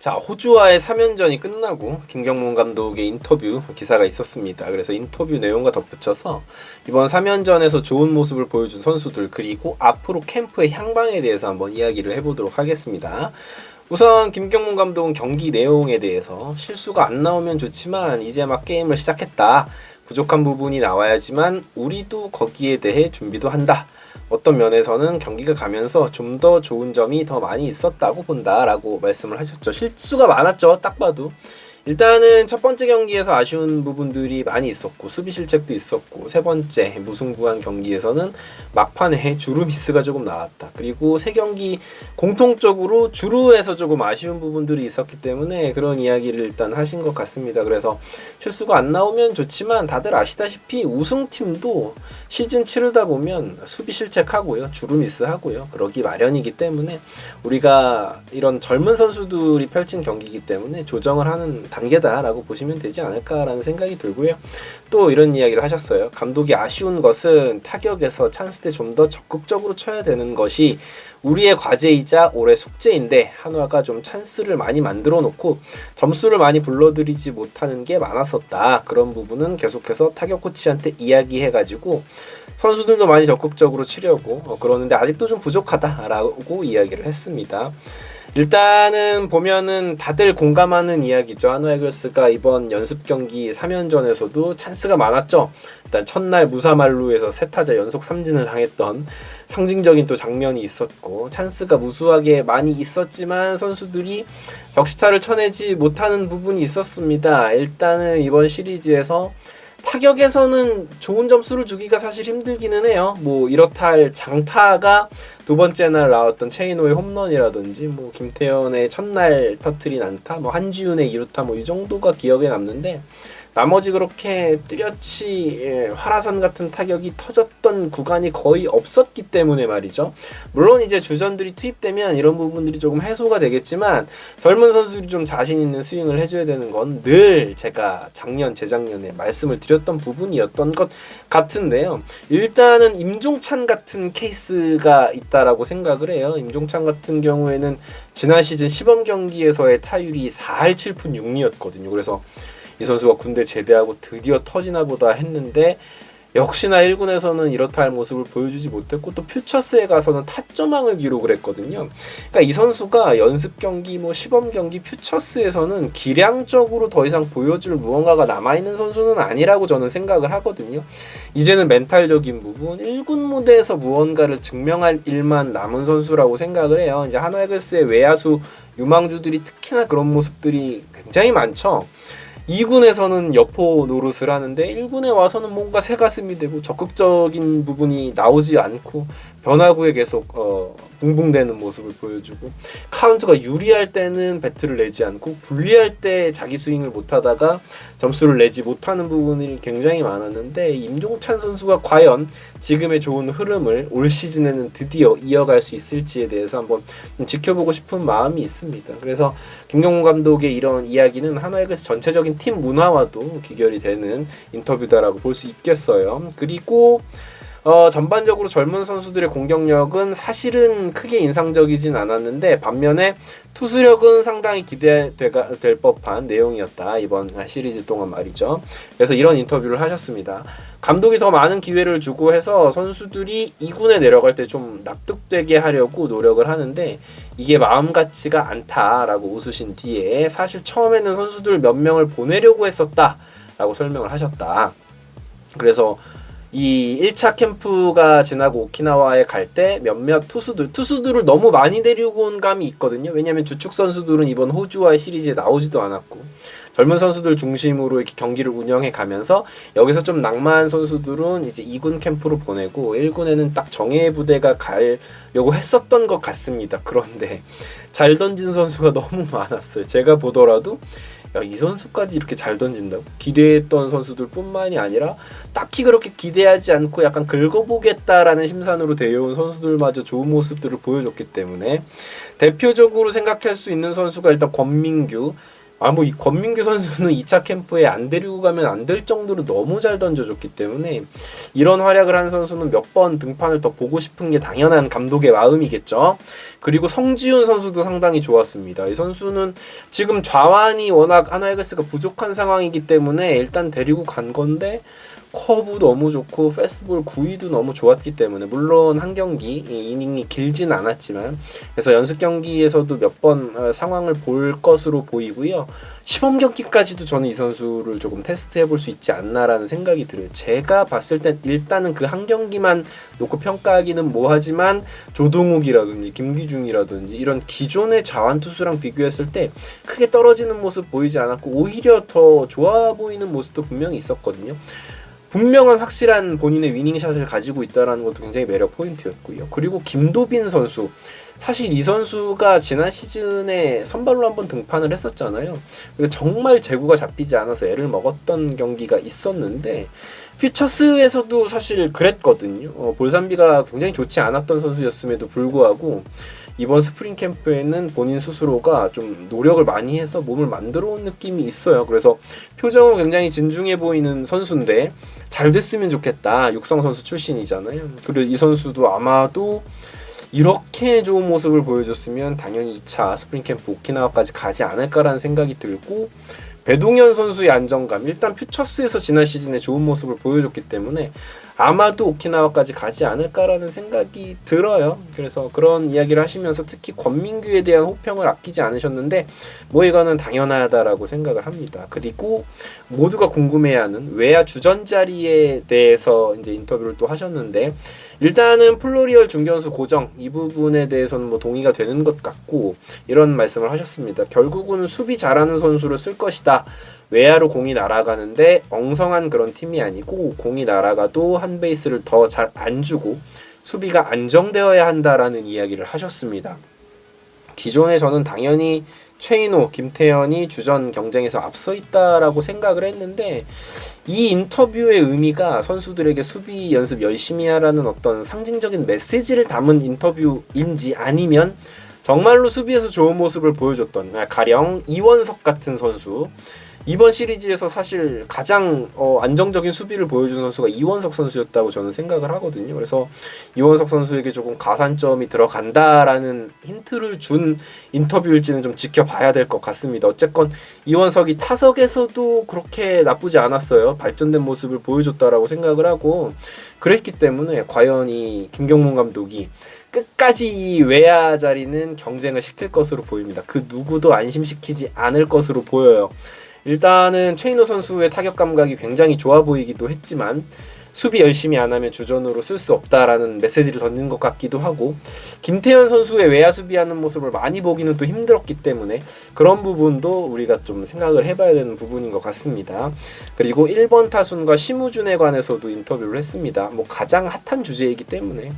자, 호주와의 3연전이 끝나고 김경문 감독의 인터뷰 기사가 있었습니다. 그래서 인터뷰 내용과 덧붙여서 이번 3연전에서 좋은 모습을 보여준 선수들 그리고 앞으로 캠프의 향방에 대해서 한번 이야기를 해보도록 하겠습니다. 우선 김경문 감독은 경기 내용에 대해서 실수가 안 나오면 좋지만 이제 막 게임을 시작했다. 부족한 부분이 나와야지만 우리도 거기에 대해 준비도 한다. 어떤 면에서는 경기가 가면서 좀 더 좋은 점이 더 많이 있었다고 본다라고 말씀을 하셨죠. 실수가 많았죠. 딱 봐도. 일단은 첫 번째 경기에서 아쉬운 부분들이 많이 있었고 수비 실책도 있었고 세 번째 무승부한 경기에서는 막판에 주루 미스가 조금 나왔다. 그리고 세 경기 공통적으로 주루에서 조금 아쉬운 부분들이 있었기 때문에 그런 이야기를 일단 하신 것 같습니다. 그래서 실수가 안 나오면 좋지만 다들 아시다시피 우승팀도 시즌 치르다 보면 수비 실책하고요. 주루 미스하고요. 그러기 마련이기 때문에 우리가 이런 젊은 선수들이 펼친 경기이기 때문에 조정을 하는 단계다라고 보시면 되지 않을까라는 생각이 들고요. 또 이런 이야기를 하셨어요. 감독이 아쉬운 것은 타격에서 찬스 때 좀 더 적극적으로 쳐야 되는 것이 우리의 과제이자 올해 숙제인데 한화가 좀 찬스를 많이 만들어 놓고 점수를 많이 불러들이지 못하는 게 많았었다. 그런 부분은 계속해서 타격 코치한테 이야기해가지고 선수들도 많이 적극적으로 치려고 그러는데 아직도 좀 부족하다라고 이야기를 했습니다. 일단은 보면은 다들 공감하는 이야기죠. 한화 이글스가 이번 연습 경기 3연전에서도 찬스가 많았죠. 일단 첫날 무사말루에서 세 타자 연속 삼진을 당했던 상징적인 또 장면이 있었고 찬스가 무수하게 많이 있었지만 선수들이 적시타를 쳐내지 못하는 부분이 있었습니다. 일단은 이번 시리즈에서 타격에서는 좋은 점수를 주기가 사실 힘들기는 해요. 뭐 이렇다 할 장타가 두 번째 날 나왔던 최인호의 홈런이라든지 뭐 김태현의 첫날 터트린 안타, 뭐 한지훈의 2루타 뭐 이 정도가 기억에 남는데 나머지 그렇게 뚜렷이 화라산 같은 타격이 터졌던 구간이 거의 없었기 때문에 말이죠. 물론 이제 주전들이 투입되면 이런 부분들이 조금 해소가 되겠지만 젊은 선수들이 좀 자신 있는 스윙을 해줘야 되는 건 늘 제가 재작년에 말씀을 드렸던 부분이었던 것 같은데요. 일단은 임종찬 같은 케이스가 있다라고 생각을 해요. 임종찬 같은 경우에는 지난 시즌 시범 경기에서의 타율이 4할 7푼 6리였거든요. 그래서 이 선수가 군대 제대하고 드디어 터지나 보다 했는데 역시나 1군에서는 이렇다 할 모습을 보여주지 못했고 또 퓨처스에 가서는 타점왕을 기록을 했거든요. 그러니까 이 선수가 연습 경기, 뭐 시범 경기, 퓨처스에서는 기량적으로 더 이상 보여줄 무언가가 남아있는 선수는 아니라고 저는 생각을 하거든요. 이제는 멘탈적인 부분, 1군 무대에서 무언가를 증명할 일만 남은 선수라고 생각을 해요. 이제 한화 이글스의 외야수 유망주들이 특히나 그런 모습들이 굉장히 많죠. 2군에서는 여포 노릇을 하는데 1군에 와서는 뭔가 새가슴이 되고 적극적인 부분이 나오지 않고 변화구에 계속 붕붕대는 모습을 보여주고 카운트가 유리할 때는 배트를 내지 않고 불리할 때 자기 스윙을 못하다가 점수를 내지 못하는 부분이 굉장히 많았는데 임종찬 선수가 과연 지금의 좋은 흐름을 올 시즌에는 드디어 이어갈 수 있을지에 대해서 한번 좀 지켜보고 싶은 마음이 있습니다. 그래서 김경문 감독의 이런 이야기는 한화 이글스 전체적인 팀 문화와도 귀결이 되는 인터뷰다라고 볼 수 있겠어요. 그리고 전반적으로 젊은 선수들의 공격력은 사실은 크게 인상적이진 않았는데 반면에 투수력은 상당히 기대될 법한 내용이었다. 이번 시리즈 동안 말이죠. 그래서 이런 인터뷰를 하셨습니다. 감독이 더 많은 기회를 주고 해서 선수들이 2군에 내려갈 때 좀 납득되게 하려고 노력을 하는데 이게 마음 같지가 않다라고 웃으신 뒤에 사실 처음에는 선수들 몇 명을 보내려고 했었다라고 설명을 하셨다. 그래서 이 1차 캠프가 지나고 오키나와에 갈 때 몇몇 투수들을 너무 많이 데리고 온 감이 있거든요. 왜냐하면 주축 선수들은 이번 호주와의 시리즈에 나오지도 않았고 젊은 선수들 중심으로 이렇게 경기를 운영해 가면서 여기서 좀 낭만한 선수들은 이제 2군 캠프로 보내고 1군에는 딱 정예 부대가 가려고 했었던 것 같습니다. 그런데 잘 던진 선수가 너무 많았어요. 제가 보더라도 야, 이 선수까지 이렇게 잘 던진다고? 기대했던 선수들 뿐만이 아니라 딱히 그렇게 기대하지 않고 약간 긁어보겠다라는 심산으로 데려온 선수들마저 좋은 모습들을 보여줬기 때문에 대표적으로 생각할 수 있는 선수가 일단 권민규, 뭐 이 권민규 선수는 2차 캠프에 안 데리고 가면 안 될 정도로 너무 잘 던져줬기 때문에 이런 활약을 한 선수는 몇 번 등판을 더 보고 싶은 게 당연한 감독의 마음이겠죠. 그리고 성지훈 선수도 상당히 좋았습니다. 이 선수는 지금 좌완이 워낙 하나이글스가 부족한 상황이기 때문에 일단 데리고 간 건데 커브 너무 좋고 패스트볼 구위도 너무 좋았기 때문에 물론 한 경기 이닝이 길진 않았지만 그래서 연습 경기에서도 몇 번 상황을 볼 것으로 보이고요. 시범 경기까지도 저는 이 선수를 조금 테스트해 볼 수 있지 않나라는 생각이 들어요. 제가 봤을 땐 일단은 그 한 경기만 놓고 평가하기는 뭐하지만 조동욱이라든지 김기중이라든지 이런 기존의 자완 투수랑 비교했을 때 크게 떨어지는 모습 보이지 않았고 오히려 더 좋아 보이는 모습도 분명히 있었거든요. 분명한 확실한 본인의 위닝샷을 가지고 있다는 것도 굉장히 매력 포인트였고요. 그리고 김도빈 선수, 사실 이 선수가 지난 시즌에 선발로 한번 등판을 했었잖아요. 정말 제구가 잡히지 않아서 애를 먹었던 경기가 있었는데 퓨처스에서도 사실 그랬거든요. 볼산비가 굉장히 좋지 않았던 선수였음에도 불구하고 이번 스프링 캠프에는 본인 스스로가 좀 노력을 많이 해서 몸을 만들어 온 느낌이 있어요. 그래서 표정은 굉장히 진중해 보이는 선수인데 잘 됐으면 좋겠다. 육성 선수 출신이잖아요. 그리고 이 선수도 아마도 이렇게 좋은 모습을 보여줬으면 당연히 2차 스프링 캠프 오키나와까지 가지 않을까라는 생각이 들고 배동현 선수의 안정감, 일단 퓨처스에서 지난 시즌에 좋은 모습을 보여줬기 때문에 아마도 오키나와까지 가지 않을까라는 생각이 들어요. 그래서 그런 이야기를 하시면서 특히 권민규에 대한 호평을 아끼지 않으셨는데 뭐 이거는 당연하다라고 생각을 합니다. 그리고 모두가 궁금해하는 외야 주전 자리에 대해서 이제 인터뷰를 또 하셨는데 일단은 플로리얼 중견수 고정 이 부분에 대해서는 뭐 동의가 되는 것 같고 이런 말씀을 하셨습니다. 결국은 수비 잘하는 선수를 쓸 것이다. 외야로 공이 날아가는데 엉성한 그런 팀이 아니고 공이 날아가도 한 베이스를 더 잘 안 주고 수비가 안정되어야 한다라는 이야기를 하셨습니다. 기존에 저는 당연히 최인호, 김태현이 주전 경쟁에서 앞서 있다라고 생각을 했는데 이 인터뷰의 의미가 선수들에게 수비 연습 열심히 하라는 어떤 상징적인 메시지를 담은 인터뷰인지 아니면 정말로 수비에서 좋은 모습을 보여줬던 가령 이원석 같은 선수 이번 시리즈에서 사실 가장 안정적인 수비를 보여준 선수가 이원석 선수였다고 저는 생각을 하거든요. 그래서 이원석 선수에게 조금 가산점이 들어간다라는 힌트를 준 인터뷰일지는 좀 지켜봐야 될 것 같습니다. 어쨌건 이원석이 타석에서도 그렇게 나쁘지 않았어요. 발전된 모습을 보여줬다라고 생각을 하고 그랬기 때문에 과연 이 김경문 감독이 끝까지 이 외야 자리는 경쟁을 시킬 것으로 보입니다. 그 누구도 안심시키지 않을 것으로 보여요. 일단은 최인호 선수의 타격 감각이 굉장히 좋아 보이기도 했지만 수비 열심히 안 하면 주전으로 쓸 수 없다라는 메시지를 던진 것 같기도 하고 김태현 선수의 외야 수비하는 모습을 많이 보기는 또 힘들었기 때문에 그런 부분도 우리가 좀 생각을 해봐야 되는 부분인 것 같습니다. 그리고 1번 타순과 심우준에 관해서도 인터뷰를 했습니다. 뭐 가장 핫한 주제이기 때문에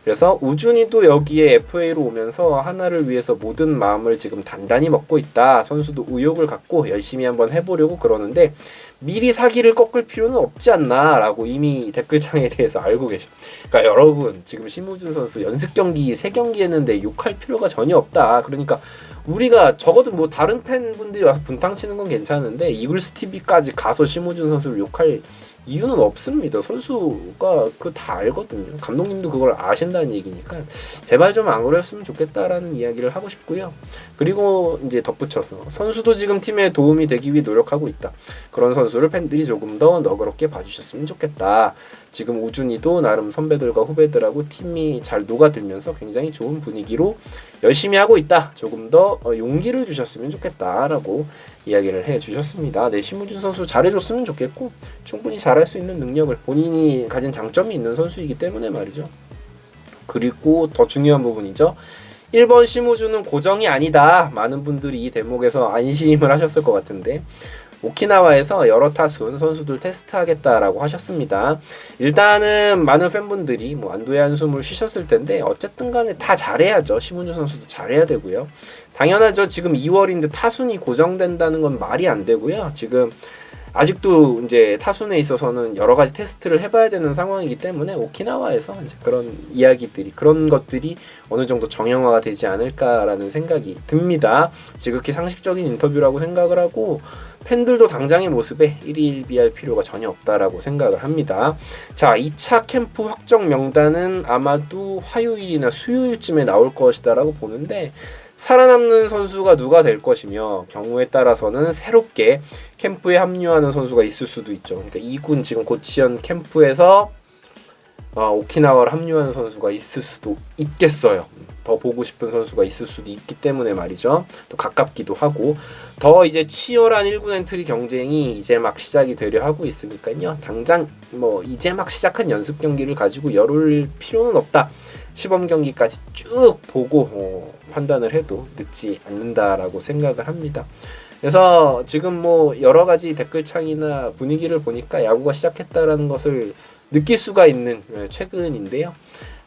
그래서 우준이도 여기에 FA로 오면서 하나를 위해서 모든 마음을 지금 단단히 먹고 있다. 선수도 의욕을 갖고 열심히 한번 해보려고 그러는데 미리 사기를 꺾을 필요는 없지 않나 라고 이미 댓글창에 대해서 알고 계셔. 그러니까 여러분 지금 심우준 선수 연습 경기 3경기 했는데 욕할 필요가 전혀 없다. 그러니까 우리가 적어도 뭐 다른 팬분들이 와서 분탕 치는 건 괜찮은데 이글스 TV까지 가서 심우준 선수를 욕할 이유는 없습니다. 선수가 그거 다 알거든요. 감독님도 그걸 아신다는 얘기니까 제발 좀 안 그랬으면 좋겠다라는 이야기를 하고 싶고요. 그리고 이제 덧붙여서 선수도 지금 팀에 도움이 되기 위해 노력하고 있다. 그런 선수를 팬들이 조금 더 너그럽게 봐주셨으면 좋겠다. 지금 우준이도 나름 선배들과 후배들하고 팀이 잘 녹아들면서 굉장히 좋은 분위기로 열심히 하고 있다. 조금 더 용기를 주셨으면 좋겠다라고 이야기를 해주셨습니다. 네, 심우준 선수 잘해줬으면 좋겠고 충분히 잘할 수 있는 능력을 본인이 가진 장점이 있는 선수이기 때문에 말이죠. 그리고 더 중요한 부분이죠. 1번 심우준은 고정이 아니다. 많은 분들이 이 대목에서 안심을 하셨을 것 같은데 오키나와에서 여러 타순 선수들 테스트하겠다라고 하셨습니다. 일단은 많은 팬분들이 뭐 안도의 한숨을 쉬셨을 텐데 어쨌든 간에 다 잘해야죠. 심우준 선수도 잘해야 되고요. 당연하죠. 지금 2월인데 타순이 고정된다는 건 말이 안 되고요. 지금 아직도 이제 타순에 있어서는 여러 가지 테스트를 해봐야 되는 상황이기 때문에 오키나와에서 이제 그런 이야기들이 그런 것들이 어느 정도 정형화가 되지 않을까라는 생각이 듭니다. 지극히 상식적인 인터뷰라고 생각을 하고 팬들도 당장의 모습에 일희일비할 필요가 전혀 없다라고 생각을 합니다. 자, 2차 캠프 확정 명단은 아마도 화요일이나 수요일쯤에 나올 것이다라고 보는데 살아남는 선수가 누가 될 것이며 경우에 따라서는 새롭게 캠프에 합류하는 선수가 있을 수도 있죠. 그러니까 2군 지금 고치현 캠프에서 오키나와를 합류하는 선수가 있을 수도 있겠어요. 더 보고 싶은 선수가 있을 수도 있기 때문에 말이죠. 또 가깝기도 하고 더 이제 치열한 1군 엔트리 경쟁이 이제 막 시작이 되려 하고 있으니까요. 당장 뭐 이제 막 시작한 연습 경기를 가지고 열올 필요는 없다. 시범 경기까지 쭉 보고 판단을 해도 늦지 않는다라고 생각을 합니다. 그래서 지금 뭐 여러 가지 댓글창이나 분위기를 보니까 야구가 시작했다라는 것을 느낄 수가 있는 최근인데요.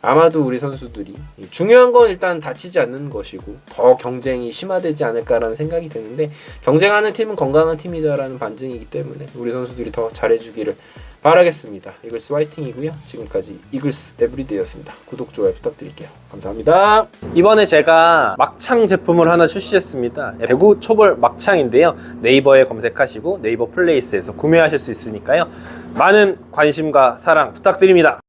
아마도 우리 선수들이 중요한 건 일단 다치지 않는 것이고 더 경쟁이 심화되지 않을까라는 생각이 드는데 경쟁하는 팀은 건강한 팀이다라는 반증이기 때문에 우리 선수들이 더 잘해주기를 바라겠습니다. 이글스 화이팅이고요. 지금까지 이글스 에브리데이였습니다. 구독, 좋아요 부탁드릴게요. 감사합니다. 이번에 제가 막창 제품을 하나 출시했습니다. 대구 초벌 막창인데요. 네이버에 검색하시고 네이버 플레이스에서 구매하실 수 있으니까요. 많은 관심과 사랑 부탁드립니다.